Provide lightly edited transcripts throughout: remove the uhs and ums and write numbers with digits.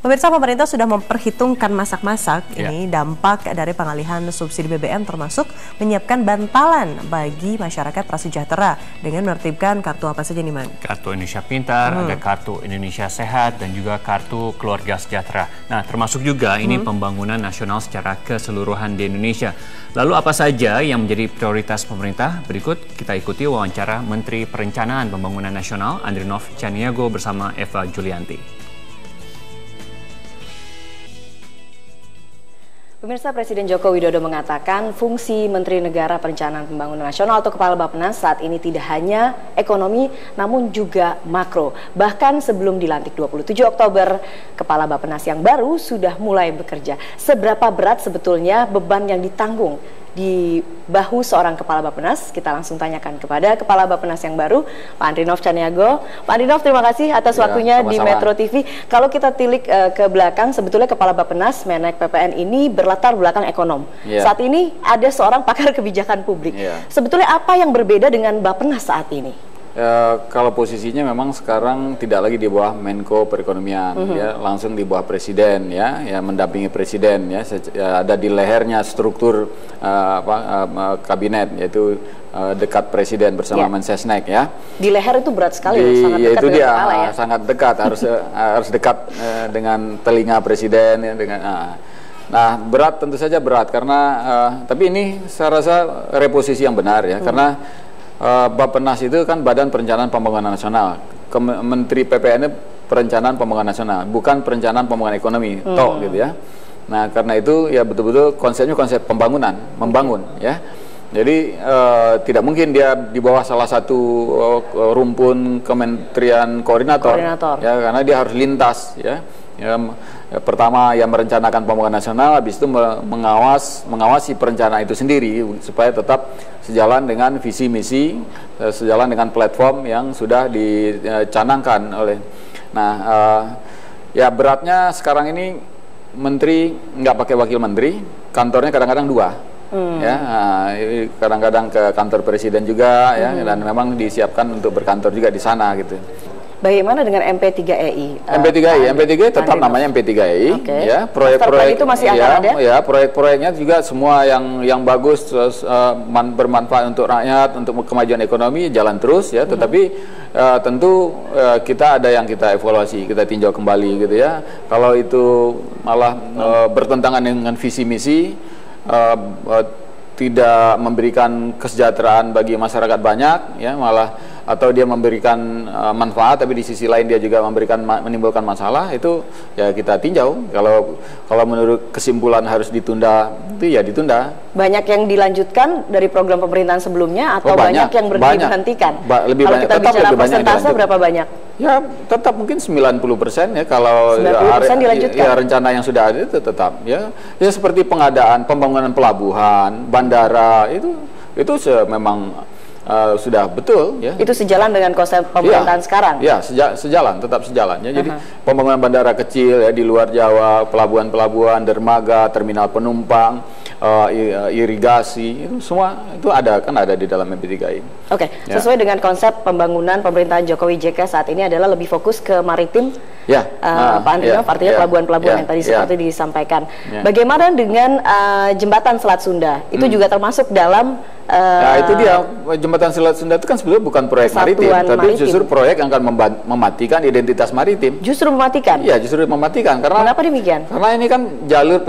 Pemirsa, pemerintah sudah memperhitungkan masak-masak ini dampak dari pengalihan subsidi BBM, termasuk menyiapkan bantalan bagi masyarakat prasejahtera dengan menertibkan kartu apa saja nih, Man? Kartu Indonesia Pintar, ada kartu Indonesia Sehat, dan juga kartu Keluarga Sejahtera. Nah, termasuk juga ini pembangunan nasional secara keseluruhan di Indonesia. Lalu apa saja yang menjadi prioritas pemerintah? Berikut kita ikuti wawancara Menteri Perencanaan Pembangunan Nasional Andrinov Caniago bersama Eva Julianti. Pemirsa, Presiden Joko Widodo mengatakan fungsi Menteri Negara Perencanaan Pembangunan Nasional atau Kepala Bappenas saat ini tidak hanya ekonomi namun juga makro. Bahkan sebelum dilantik 27 Oktober, Kepala Bappenas yang baru sudah mulai bekerja. Seberapa berat sebetulnya beban yang ditanggung di bahu seorang Kepala Bappenas? Kita langsung tanyakan kepada Kepala Bappenas yang baru, Pak Andrinov Caniago. Pak Andrinov, terima kasih atas waktunya di Metro TV. Kalau kita tilik ke belakang, sebetulnya Kepala Bappenas Menek PPN ini berlatar belakang ekonom. Saat ini ada seorang pakar kebijakan publik. Sebetulnya apa yang berbeda dengan Bappenas saat ini? Kalau posisinya memang sekarang tidak lagi di bawah Menko Perekonomian, ya, langsung di bawah Presiden, ya mendampingi Presiden, ya, ada di lehernya struktur kabinet, yaitu dekat Presiden bersama Mensesnek, ya. Di leher itu berat sekali, sangat dekat itu dengan dia, kepala, ya. Sangat dekat, harus dekat dengan telinga Presiden, ya, dengan. Nah, berat tentu saja berat karena, tapi ini saya rasa reposisi yang benar, ya, karena Bappenas itu kan Badan Perencanaan Pembangunan Nasional. Menteri PPN Perencanaan Pembangunan Nasional, bukan Perencanaan Pembangunan Ekonomi, gitu, ya. Nah, karena itu ya betul-betul konsepnya konsep pembangunan, membangun, ya. Jadi tidak mungkin dia di bawah salah satu rumpun kementerian koordinator. Ya, karena dia harus lintas, ya. Pertama yang merencanakan pembangunan nasional, habis itu mengawasi perencanaan itu sendiri supaya tetap sejalan dengan visi misi, sejalan dengan platform yang sudah dicanangkan oleh. Nah, ya beratnya sekarang ini menteri nggak pakai wakil menteri, kantornya kadang-kadang dua, ya, kadang-kadang ke kantor presiden juga, ya, dan memang disiapkan untuk berkantor juga di sana, gitu. Bagaimana dengan MP3EI? MP3EI tetap namanya MP3EI. Ya, proyek-proyek itu masih akan ada? Ya, proyek-proyeknya juga semua yang bagus, terus bermanfaat untuk rakyat, untuk kemajuan ekonomi jalan terus, ya. Tetapi tentu kita ada yang kita evaluasi, kita tinjau kembali, gitu, ya. Kalau itu malah bertentangan dengan visi misi, tidak memberikan kesejahteraan bagi masyarakat banyak, ya, malah atau dia memberikan manfaat tapi di sisi lain dia juga menimbulkan masalah, itu ya kita tinjau. Kalau menurut kesimpulan harus ditunda, itu ya ditunda. Banyak yang dilanjutkan dari program pemerintahan sebelumnya atau banyak yang dihentikan? Kalau kita bicara persentase berapa banyak? Ya tetap mungkin 90%, ya, kalau 90% dilanjutkan. Ya, rencana yang sudah ada itu tetap, ya. Ya seperti pengadaan pembangunan pelabuhan, bandara, itu memang sudah betul, ya. Itu sejalan dengan konsep pemerintahan sekarang? Ya, sejalan, tetap sejalan, ya. Jadi pembangunan bandara kecil, ya, di luar Jawa, pelabuhan-pelabuhan, dermaga, terminal penumpang, irigasi, itu semua itu ada di dalam MP3I. Oke, ya. Sesuai dengan konsep pembangunan pemerintahan Jokowi JK saat ini adalah lebih fokus ke maritim, ya. Pak Andrinov, artinya pelabuhan-pelabuhan yang tadi seperti disampaikan. Bagaimana dengan jembatan Selat Sunda? Itu juga termasuk dalam nah, itu dia, jembatan Selat Sunda itu kan sebenarnya bukan proyek maritim, tapi justru proyek yang akan mematikan identitas maritim. Justru mematikan? Iya, justru mematikan. Kenapa demikian? Karena ini kan jalur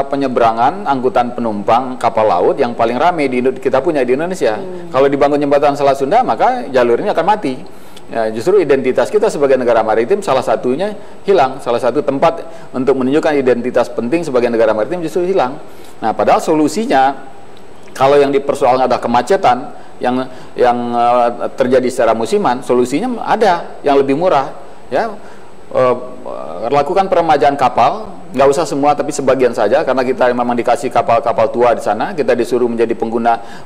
penyeberangan angkutan penumpang kapal laut yang paling ramai kita punya di Indonesia. Kalau dibangun jembatan Selat Sunda, maka jalur ini akan mati. Ya, justru identitas kita sebagai negara maritim salah satunya hilang. Salah satu tempat untuk menunjukkan identitas penting sebagai negara maritim justru hilang. Nah, padahal solusinya, kalau yang dipersoalkan adalah kemacetan yang terjadi secara musiman, solusinya ada yang lebih murah, ya. Lakukan peremajaan kapal, nggak usah semua tapi sebagian saja, karena kita memang dikasih kapal-kapal tua di sana, kita disuruh menjadi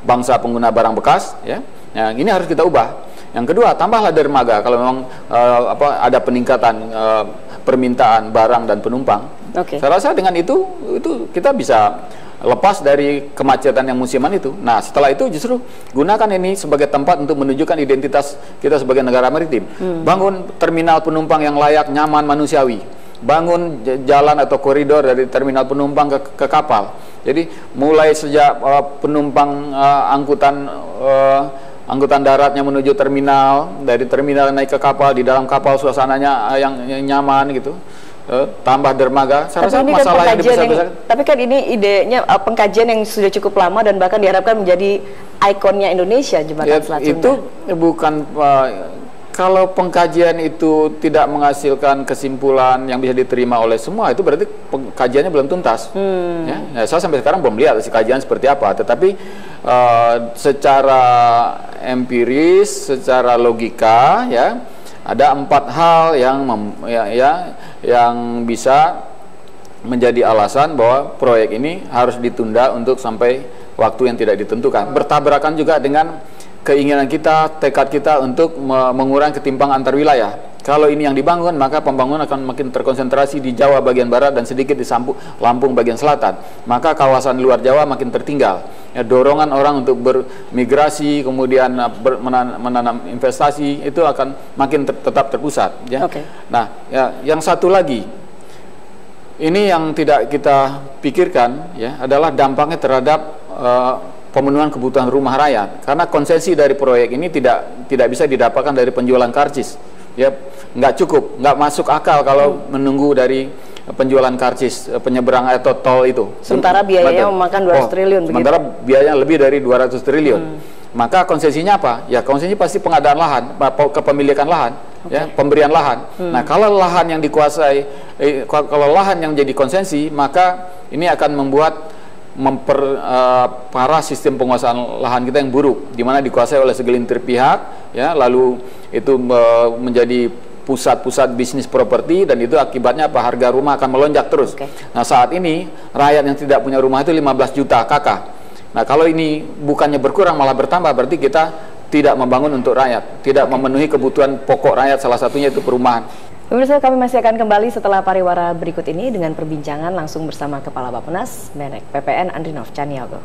bangsa pengguna barang bekas, ya. Nah, ini harus kita ubah. Yang kedua, tambahlah dermaga kalau memang ada peningkatan permintaan barang dan penumpang. Saya rasa dengan itu kita bisa lepas dari kemacetan yang musiman itu. Nah, setelah itu justru gunakan ini sebagai tempat untuk menunjukkan identitas kita sebagai negara maritim. Bangun terminal penumpang yang layak, nyaman, manusiawi. Bangun jalan atau koridor dari terminal penumpang ke kapal. Jadi mulai sejak penumpang angkutan daratnya menuju terminal, dari terminal naik ke kapal, di dalam kapal suasananya yang nyaman gitu. Tambah dermaga. Tapi ini kan pengkajian tapi kan ini idenya pengkajian yang sudah cukup lama dan bahkan diharapkan menjadi ikonnya Indonesia, jembatan Selat Sunda. Itu bukan kalau pengkajian itu tidak menghasilkan kesimpulan yang bisa diterima oleh semua, itu berarti kajiannya belum tuntas. Ya, saya sampai sekarang belum lihat kajian seperti apa. Tetapi secara empiris, secara logika, ya ada 4 hal yang bisa menjadi alasan bahwa proyek ini harus ditunda untuk sampai waktu yang tidak ditentukan. Bertabrakan juga dengan keinginan kita, tekad kita untuk mengurangi ketimpangan antar wilayah. Kalau ini yang dibangun, maka pembangunan akan makin terkonsentrasi di Jawa bagian barat dan sedikit di Lampung bagian selatan. Maka kawasan luar Jawa makin tertinggal. Ya, dorongan orang untuk bermigrasi, kemudian menanam investasi, itu akan makin tetap terpusat. Ya. Nah, ya, yang satu lagi, ini yang tidak kita pikirkan, ya, adalah dampaknya terhadap pemenuhan kebutuhan rumah rakyat. Karena konsesi dari proyek ini tidak bisa didapatkan dari penjualan karcis. Ya, nggak cukup, nggak masuk akal kalau menunggu dari penjualan karcis penyeberangan atau tol itu. Sementara biayanya memakan 200 triliun. Sementara biayanya lebih dari 200 triliun. Maka konsesinya apa? Ya, konsesinya pasti pengadaan lahan, kepemilikan lahan, ya, pemberian lahan. Nah, kalau lahan yang dikuasai, kalau lahan yang jadi konsesi, maka ini akan membuat memperparah sistem penguasaan lahan kita yang buruk, di mana dikuasai oleh segelintir pihak, ya, lalu itu menjadi pusat-pusat bisnis properti, dan itu akibatnya apa? Harga rumah akan melonjak terus. Nah, saat ini rakyat yang tidak punya rumah itu 15 juta kakak. Nah, kalau ini bukannya berkurang malah bertambah, berarti kita tidak membangun untuk rakyat, tidak memenuhi kebutuhan pokok rakyat, salah satunya itu perumahan. Pemirsa, kami masih akan kembali setelah pariwara berikut ini dengan perbincangan langsung bersama Kepala Bappenas, Meneg PPN Andrinov Caniago.